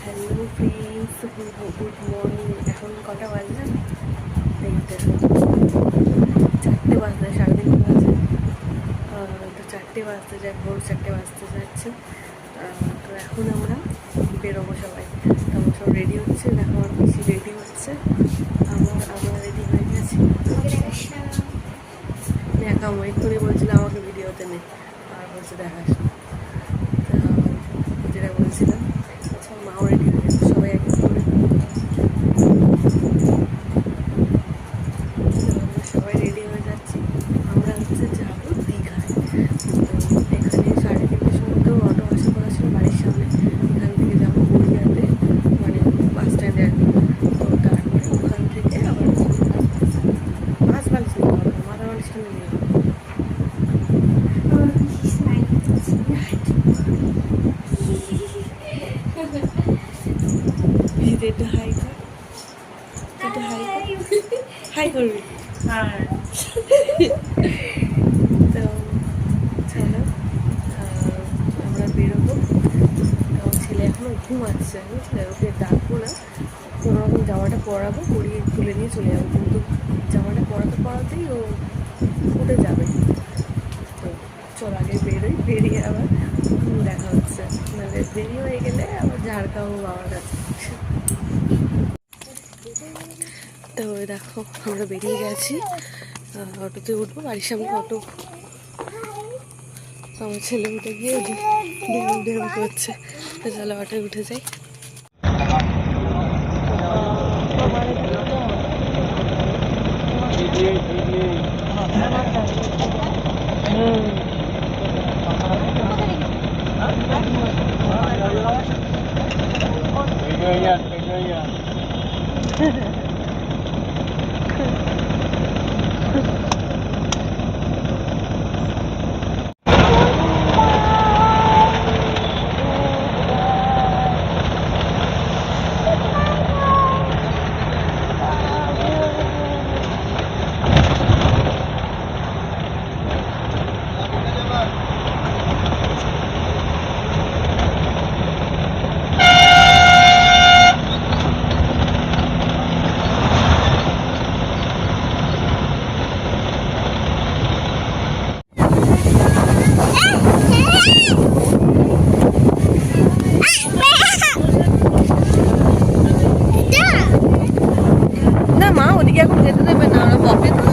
Hello friends, good morning. এখন কটা বাজে? এইটা 4টে বাজতে, 3:30 বাজে। তো 4টে বাজতে যায়, ভোর 4টে বাজতে যাচ্ছে। তো এখন আমরা বেরোবো সবাই। তো আমরা সব রেডি হচ্ছে, দেখো আমার বেশি রেডি হচ্ছে। আমরা রেডি হয়ে গেছি। একা এক্ষুনি বলছিল আমাকে ভিডিওতে নেই, আর বলছে দেখাস না। যেটা বলছিলাম, আচ্ছা মাও রেডি হয়ে গেছে, সবাই এক এক করে সবাই রেডি হয়ে যাচ্ছি। আমরা হচ্ছে যাবো দীঘায়। তো এখানে 3:30টার সময় তো অটো আসা করা ছিল বাড়ির সামনে। এখান থেকে যাবো গড়িয়াতে, মানে বাস স্ট্যান্ডে আর কি। তো তারপরে ওখান থেকে আবার বাস বালিশ নিয়ে হবে, মাথা বালিশটা নিয়ে হবে। একটু হাই কর, একটু হাই কর, হাই করবি। তো চলো, আমরা বেরোবো। আমার ছেলে এখনও ঘুমাচ্ছে, বুঝলে? ওকে ডাকবো না, কোনোরকম জামাটা পরাবো, পরিয়ে তুলে নিয়ে চলে যাবো। কিন্তু জামাটা পরাতেই ও উঠে যাবে। তো চল আগে বেরোই, বেরিয়ে আবার দেখা হচ্ছে। মানে দেরি হয়ে গেলে আবার ঝাড় খাবো বাবার কাছে। তো দেখো আমরা বেরিয়ে গেছি, অটোতে উঠবো। বাড়ির সামনে অটো, আমার ছেলে উঠে গিয়ে ডেম করছে। তো চলো অটোয় উঠে যাই। না মা, ওদিকে এখন যেতে দেবে না, ওরা বকে তো।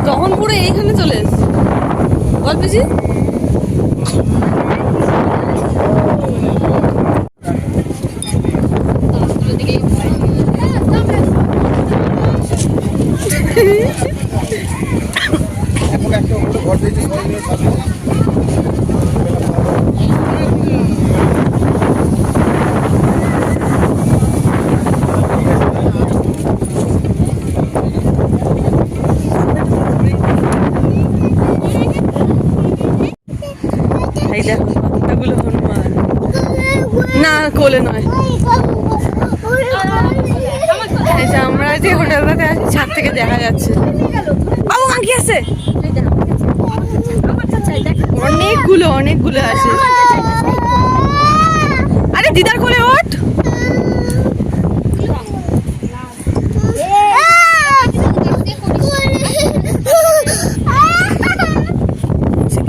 তখন পুরো এইখানে চলে এসছে বল পিসি। এই দেখো এগুলো হনুমান, না কোলে নয়। আমরা যে হোটেলটাতে আছি ছাদ থেকে দেখা যাচ্ছে। বাবু কাকি আছে, অনেকগুলো আছে। আরে দিদার কোলে ওঠ।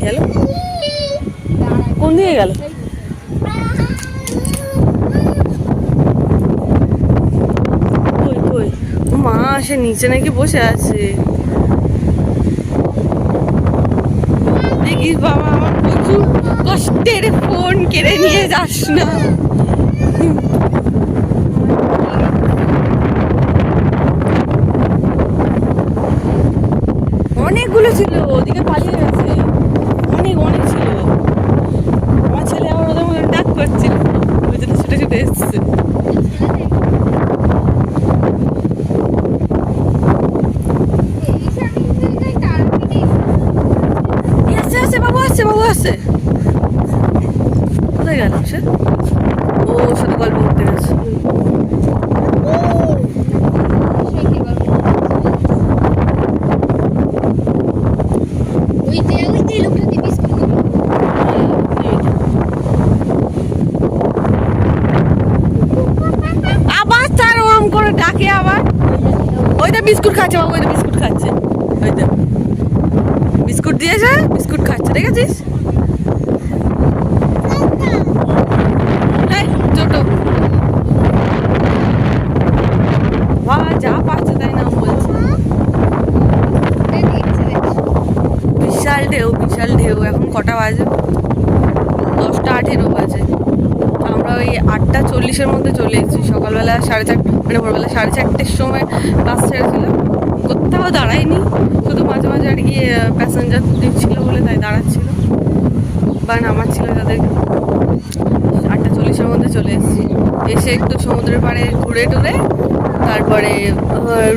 গেল কোন দিকে গেল? কই মা সে নিচে নাকি বসে আছে। দেখিস বাবা, আমার প্রচুর কষ্টের ফোন কেড়ে নিয়ে যাস না। অনেকগুলো ছিল, ওদিকে পালিয়ে গেছে। অনেক ছিল। আসছে। বাবু আসছে, বাবু আসছে। কোথায় গেল সে? ও সাথে গল্প করতে গেছে। আবার তার ওরম করে ডাকে আবার। ওইটা বিস্কুট খাচ্ছে বাবু, ওইটা বিস্কুট খাচ্ছে। ওইটা বিস্কুট দিয়েছে, বিস্কুট খাচ্ছে, দেখেছিস? ছোট বাবা যা পাচ্ছে তাই নাম বলছে। বিশাল ঢেউ, বিশাল ঢেউ। এখন কটা বাজে? 10:18 বাজে। আমরা ওই 8:40-এর মধ্যে চলে এসেছি। সকালবেলা 4:30, মানে ভোরবেলা 4:30-এর সময় বাস ছেড়েছিলাম। কোথাও দাঁড়ায়নি, শুধু মাঝে মাঝে আর কি প্যাসেঞ্জার দিচ্ছিল বলে তাই দাঁড়াচ্ছিল বা নামাচ্ছিল তাদেরকে। 8:40-এর মধ্যে চলে এসেছি। এসে একটু সমুদ্রের পাড়ে ঘুরে টুরে তারপরে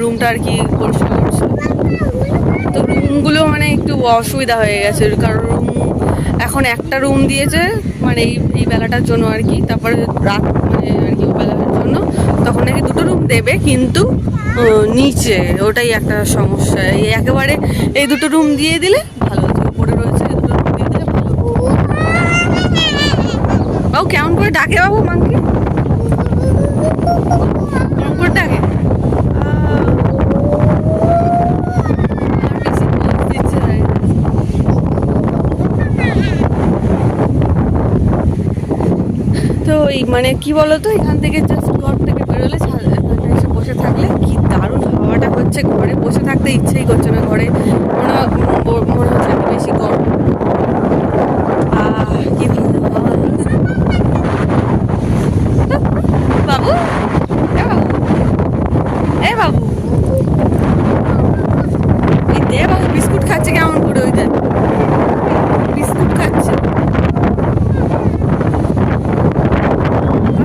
রুমটা আর কি পরিষ্কার করছিল। তো রুমগুলো মানে একটু অসুবিধা হয়ে গেছে, কারণ রুম এখন একটা রুম দিয়েছে মানে এই বেলাটার জন্য আর কি। তারপরে রাত মানে আর কি বেলার জন্য তখন নাকি দুটো রুম দেবে, কিন্তু নিচে, ওটাই একটা সমস্যা। এই একেবারে এই দুটো রুম দিয়ে দিলে ভালো হতো। উপরে রয়েছে, এই দুটো রুম দিয়ে দিলে ভালো। বাবু কেমন করে ডাকে বাবু মাকে, কেমন করে ডাকে? তো এই মানে কি বলতো, এখান থেকে জাস্ট ঘর থেকে বেরোলে এসে বসে থাকলে কি দারুণ হাওয়াটা হচ্ছে। ঘরে বসে থাকতে ইচ্ছেই করছে না, ঘরে মনে হচ্ছে একটু বেশি গরম। কি ভালো হাওয়া। বাবু, এ বাবু, এ বাবু, এই দে বাবু বিস্কুট খাচ্ছে কেমন করে, ওই দেখ বিস্কুট খাচ্ছে।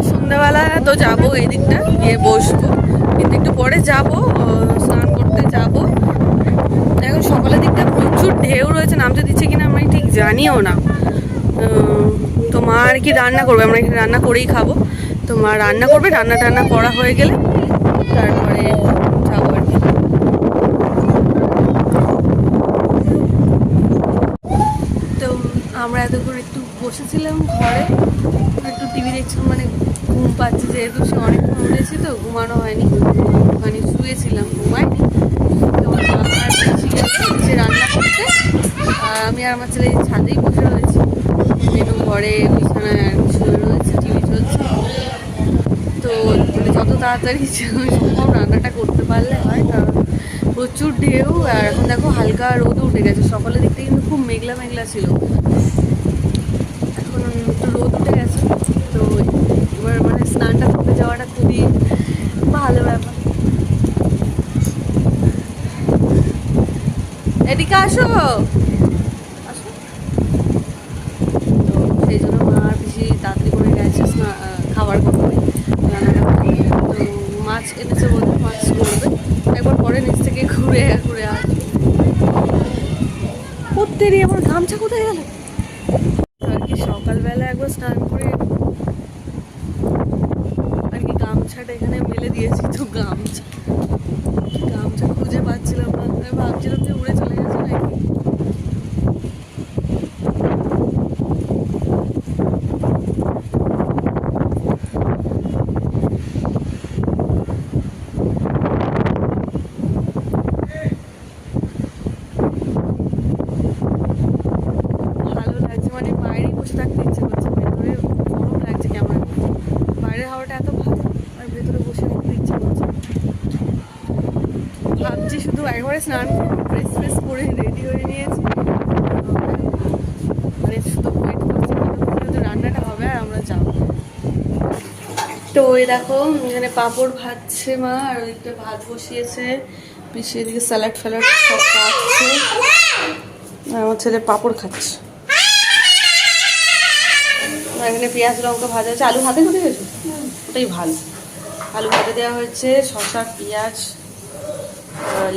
সন্ধ্যাবেলা তো যাবো এই দিকটা গিয়ে বসবো, কিন্তু একটু পরে যাবো, স্নান করতে যাবো। এখন সকালের দিকটা প্রচুর ঢেউ রয়েছে, নামতে দিচ্ছে কিনা আমি ঠিক জানিও না। তো মা আর কি রান্না করবে, আমরা এখানে রান্না করেই খাবো। তো মা রান্না করবে, রান্না টান্না করা হয়ে গেলে তারপরে যাবো আর কি। তো আমরা এতক্ষণ একটু বসেছিলাম ঘরে, একটু টিভি দেখছিলাম, মানে ঘুম পাচ্ছে যেহেতু, সে অনেকক্ষণ উঠেছি তো ঘুমানো হয়নি, মানে শুয়েছিলাম, ঘুমাইনি। তো আর সে রান্না করতে, আমি আর আমার ছেলে ছাদেই বসে রয়েছি। একটু ঘরে বিছানায় আর শুয়ে রয়েছে, টিভি চলছে। তো মানে যত তাড়াতাড়ি সম্ভব রান্নাটা করতে পারলে হয়, কারণ প্রচুর ঢেউ। আর এখন দেখো হালকা রোদ উঠে গেছে, সকালের দিকটা কিন্তু খুব মেঘলা মেঘলা ছিল, এখন একটু রোদ উঠে গেছে। তো এবার মানে স্নানটা করতে যাওয়াটা খুবই ভালো ব্যাপার। এদিকে আসো, আসো। তো সেই জন্য মা আর বেশি তাড়াতাড়ি করে গেছে খাবার করতে, রান্নাটা করতে। তো মাছ এনেছে বলে মাছ করবে, একবার পরে নিচ থেকে ঘুরে ঘুরে আসবে। প্রত্যেকই আমার গামছা কোথায় গেল আর কি। সকালবেলা একবার স্নান করে আর কি গামছাটা এখানে মেলে দিয়েছি, তো গামছা খুঁজে পাচ্ছিলাম না, আমি ভাবছিলাম যে উড়ে চলে গেছে নাকি। ভালো লাগছে, মানে বাইরেই বসে থাকতে ইচ্ছে করছে, ভেতরে গরম লাগছে কেমন। বাইরের হাওয়াটা এত ভালো আর ভেতরে বসে থাকতে ইচ্ছে করছে। ভাবছি শুধু একবারে স্নান করবো, ফ্রেশ ফ্রেশ করে রেডি হয়ে নিয়েছি, মানে শুধু ওয়েট করছি কিন্তু রান্নাটা হবে আর আমরা যাবো। তো ওই দেখো এখানে পাঁপড় ভাজছে মা, আর ওইদিকে ভাত বসিয়েছে, পিছিয়ে দিকে স্যালাড ফ্যালাড সব খাচ্ছে, আর আমার ছেলে পাঁপড় খাচ্ছে। এখানে পেঁয়াজ লঙ্কা ভাজা হচ্ছে। আলু ভাতে করে গেছো, ওটাই ভালো। আলু ভাতে দেওয়া হয়েছে, শসা পেঁয়াজ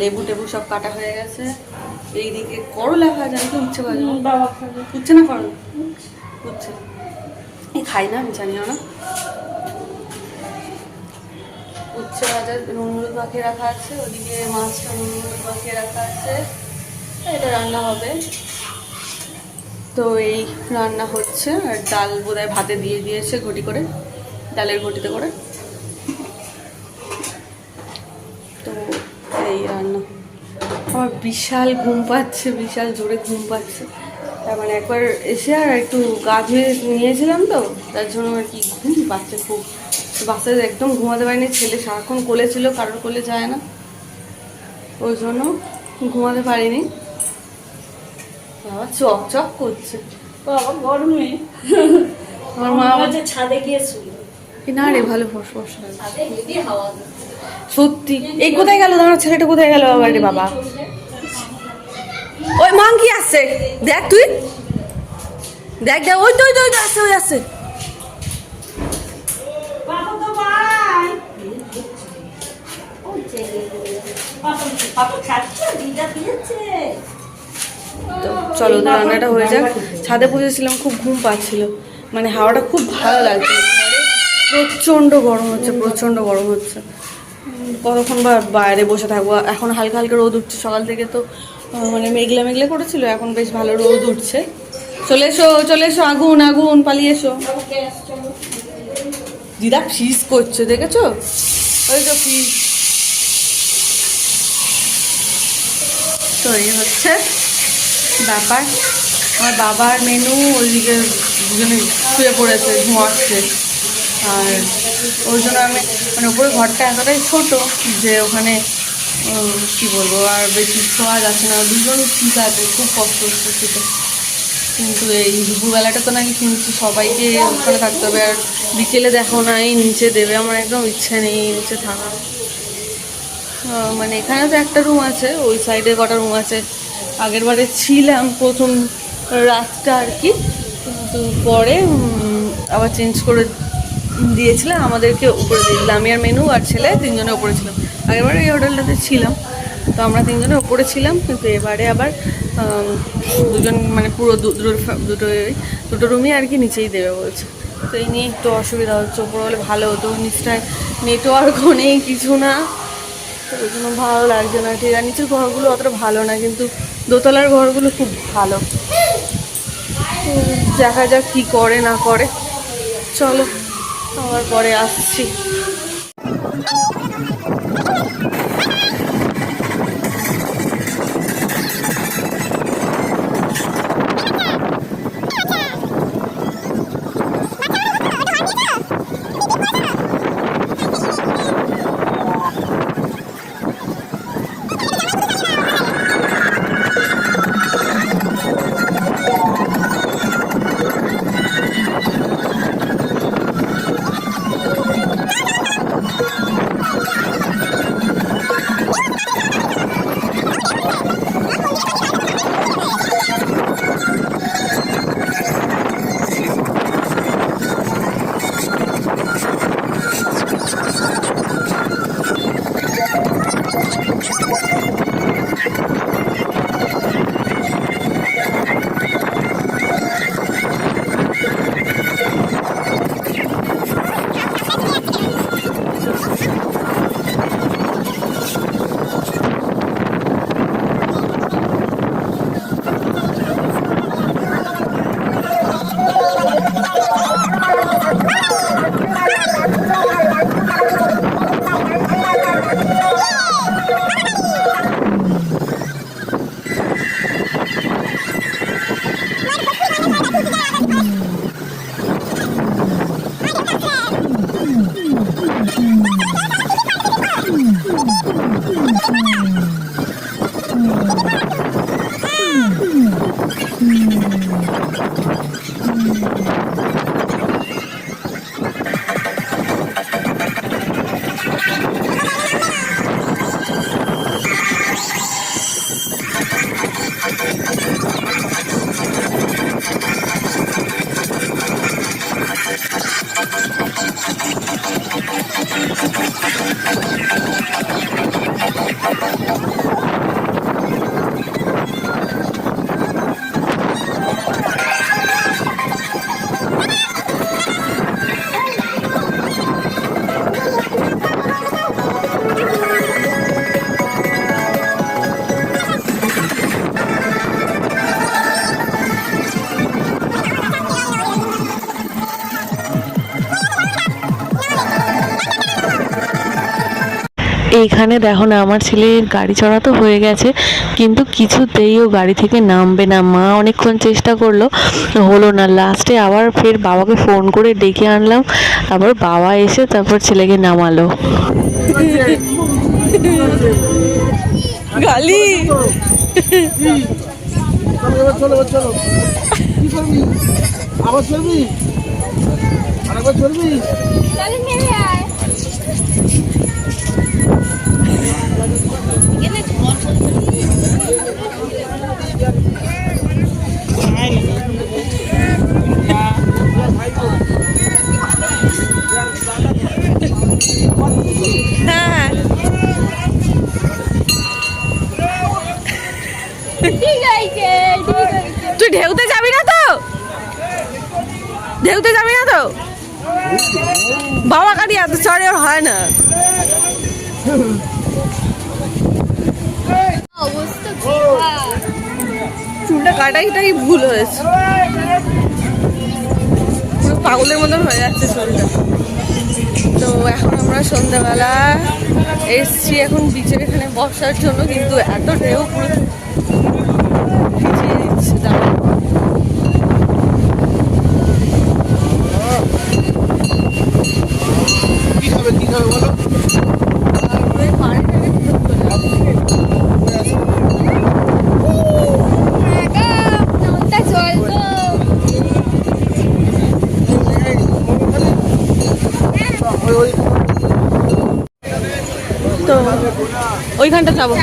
লেবু টেবু সব কাটা হয়ে গেছে। এইদিকে করলা ভাজা, আমি তো উচ্ছে ভাজা, উচ্ছে না করলা, উচ্ছে এই খাই না, আমি জানিও না। উচ্ছে ভাজা নুন হলুদ মাখিয়ে রাখা আছে, ওদিকে মাছটা নুন হলুদ মাখিয়ে রাখা আছে, এটা রান্না হবে। তো এই রান্না হচ্ছে। আর ডাল বোধহয় ভাতে দিয়ে দিয়েছে ঘটি করে, ডালের ঘটিতে করে। তো এই রান্না। আমার বিশাল ঘুম পাচ্ছে, বিশাল জোরে ঘুম পাচ্ছে। তার মানে একবার এসে আর একটু গা ধুয়ে নিয়েছিলাম, তো তার জন্য আর কি ঘুম পাচ্ছে খুব। বাচ্চাদের একদম ঘুমাতে পারিনি, ছেলে সারাক্ষণ কোলে ছিল, কারোর কোলে যায় না, ওই জন্য ঘুমাতে পারিনি। বাবা চক চক করছে, বাবা গরমে আমার মা যে ছাদে গিয়েছিল। না রে ভালো ফসফস ছাদে হেভি হাওয়া। সত্যি। এই কোথায় গেল আমার ছেলেটা, কোথায় গেল বাবা রে বাবা? ওই মাংকি আসছে, দেখ তুই, দেখ দেখ, ওই তো ওই তো ওই তো আসছে, ওই আসছে। বাবা তো ভাই ও যে বাবা খাচ্ছে দিদা দিয়েছে। তো চলো তো রান্নাটা হয়ে যাক। ছাদে বসেছিলাম, খুব ঘুম পাচ্ছিল, মানে হাওয়াটা খুব ভালো লাগছে। প্রচণ্ড গরম হচ্ছে, প্রচণ্ড গরম হচ্ছে। কতক্ষণ বা বাইরে বসে থাকবো। এখন হালকা হালকা রোদ উঠছে, সকাল থেকে তো মানে মেঘলা মেঘলা করেছিল, এখন বেশ ভালো রোদ উঠছে। চলে এসো চলে এসো, আগুন আগুন, পালিয়ে এসো। দিদা ফিস করছে, দেখেছো? ওই তো ফিস। তো এই হচ্ছে ব্যাপার। আমার বাবার মেনু, ওইদিকে দুজনে শুয়ে পড়েছে, ঘুমাচ্ছে। আর ওই জন্য আমি মানে ওপরে ঘরটা এতটাই ছোট যে ওখানে কী বলবো, আর বেশি শোয়া যাচ্ছে না। দুজন ঠিক আছে, খুব কষ্ট হচ্ছে শুতে। কিন্তু এই দুপুরবেলাটা তো নাকি শুনছি সবাইকে ওখানে থাকতে হবে, আর বিকেলে দেখো না এই নিচে দেবে। আমার একদম ইচ্ছে নেই নিচে থাকা। মানে এখানে তো একটা রুম আছে, ওই সাইডে কটা রুম আছে। আগের বারে ছিলাম প্রথম রাতটা আর কি, কিন্তু পরে আবার চেঞ্জ করে দিয়েছিলাম, আমাদেরকে উপরে দিয়েছিলাম। আমি আর মেনু আর ছেলে তিনজনে উপরে ছিলাম। আগেরবারে এই হোটেলটাতে ছিলাম, তো আমরা তিনজনে উপরে ছিলাম। কিন্তু এবারে আবার দুজন মানে পুরো দুটো রুমই আর কি নিচেই দেবে বলছে। তো এই নিয়ে একটু অসুবিধা হচ্ছে। উপরে হলে ভালো হতো, নিচটায় নেটওয়ার্কও নেই, কিছু না, তো ওই জন্য ভালো লাগছে না। ঠিক আছে, নিচের ঘরগুলো অতটা ভালো না, কিন্তু দোতলার ঘরগুলো খুব ভালো। দেখা যাক কী করে না করে। চলো আবার পরে আসছি। এইখানে দেখো না, আমার ছেলের গাড়ি চড়া তো হয়ে গেছে, কিন্তু কিছুতেই ও গাড়ি থেকে নামবে না। মা অনেকক্ষণ চেষ্টা করলো, হলো না। লাস্টে আবার ফের বাবাকে ফোন করে ডেকে আনলাম, আবার বাবা এসে তারপর ছেলেকে নামালো। গালি চলো চলো, কি করবি? আবার চলবি? আরেকবার চলবি? হ্যাঁ তুই ঢেউতে যাবি না তো? ঢেউতে যাবি না তো? বাবা গাড়ি এত চড়ে ওর হয় না। চুলটা কাটাইটাই ভুল হয়েছে, পুরো পাগলের মতন হয়ে যাচ্ছে চুলটা। তো এখন আমরা সন্ধ্যাবেলা এসছি এখন বিচের এখানে বসার জন্য, কিন্তু এত ঢেউ পুরো ভিজিয়ে দিচ্ছে। দাঁড়া, কি খাবে বলো? তো ওইখানটা যাবো।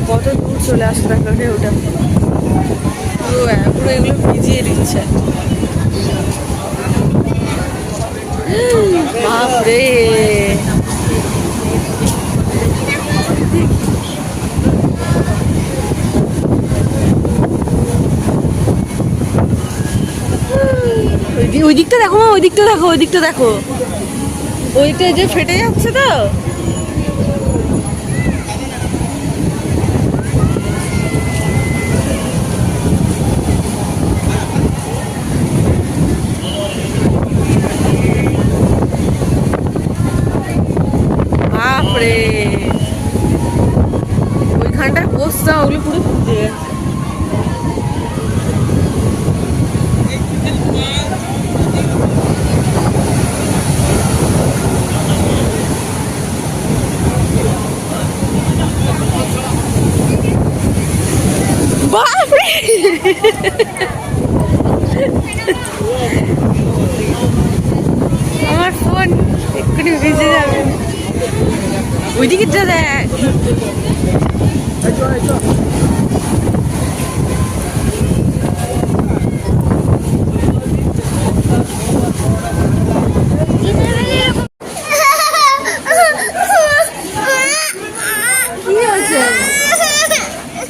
কত দূর চলে আসতে থাকে ওটা, পুরো এগুলো ভিজিয়ে দিচ্ছে। বাপরে, ওই দিকটা দেখো, ওই দিকটা দেখো, ওই দিকটা দেখো, ওইটা যে ফেটে যাচ্ছে তো। বাপরে, ওইখানটায় বসতাম, ওগুলো পুরো ভিজে গেছে। বাপরে, আমার ফোন এক্ষুনি ভিজে যাবে। ওইদিকে দেখ,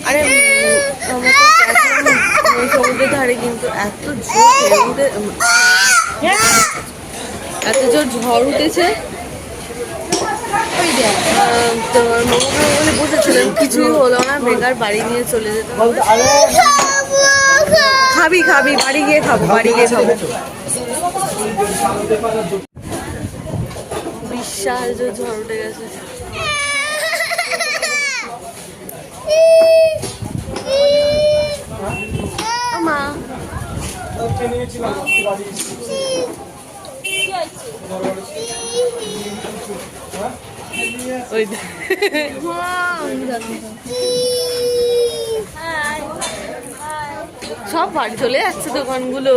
আরে আমরা তো গেছিলাম সমুদ্রের ধারে, কিন্তু এত জোর ঝড় উঠেছে। তোমার মোমো বলে বসেছিলাম, কিছুই হলো না, বেকার বাড়ি নিয়ে চলে যেতে হবে। খাবি খাবি, বাড়ি গিয়ে খাবো, বাড়ি গিয়ে খাবো। বিশাল জোর ঝড় উঠে গেছে। মা ওই সব বাড়ি চলে যাচ্ছে দোকানগুলো।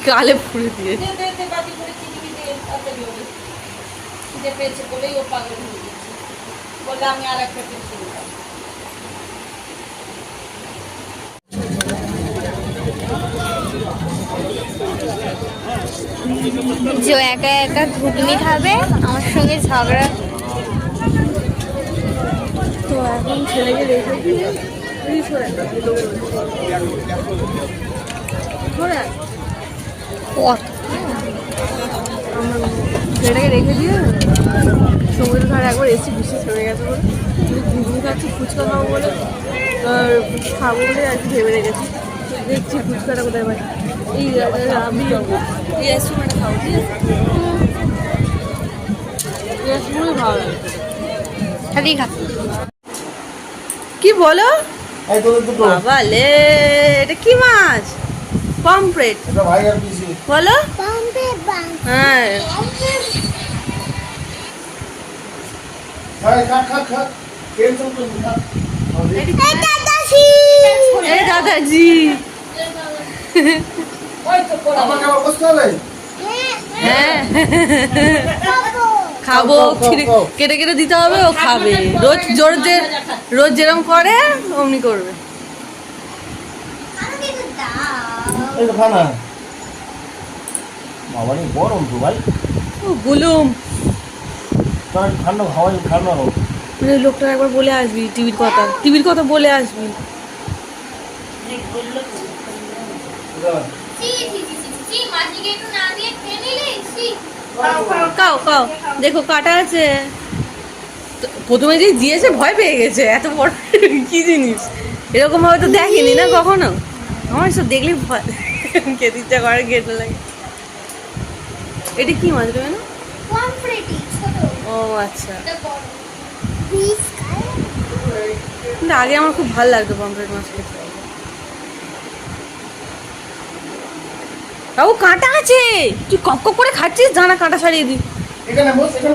কালে ফুলে দিয়ে আমি আর একটা যে একা একা ঘুগনি খাবে আমার সঙ্গে ঝগড়া। তো এখন ছেলেকে রেখে দিয়ে আমার ছেলেটাকে রেখে দিয়ে সমুদ্র ধারে একবার এসছি, বৃষ্টি থেমে গেছে বলে ঘুগনি খাচ্ছি, ফুচকা খাবো বলে আর খাবো বলে আর কি ভেবে রেখেছি। দেখছি ফুচকাটা কোথায় পাই। আমি এই আইসক্রিমটা খাবো, ঠিক আছে? এই আইসক্রিমই ভালো লাগে। খালি খা। কি বলো এই তোদের দুটো বাবা লে, এটা কি মাছ? পমফ্রেট এটা ভাই আর পিসি বলো। হ্যাঁ ভাই খা খা খা টেনশন করবি না এই দাদাজি, আমাকে আবার বসতে হবে হ্যাঁ খাবো, কেটে কেটে দিতে হবে, ও খাবে। রোজ যেরকম করে অমনি করবে। এই তো খানা বাবা রে গরম তো ভাই ও গুলুম, তোর ঠান্ডা হাওয়াই ঠান্ডা হোক মানে লোকটা একবার বলে আসবি টিভির কথা বলে আসবি। কাও কাও, দেখো কাটা আছে। প্রথমে যে দিয়েছে ভয় পেয়ে গেছে, এত বড় কি জিনিস এরকম ভাবে তো দেখেনি না কখনো। আমার সব দেখলেই ভয় খেতে ইচ্ছা করে, খেতে লাগে। এটা কি মাছ দেবে না? ও আচ্ছা, কিন্তু আগে আমার খুব ভালো লাগতো পমফ্রেট মাছ খেতে। বাবু কাঁটা আছে, তুই কপ কপ করে খাচ্ছিস, জানা কাঁটা ছাড়িয়ে দিই। এখানে বস এখানে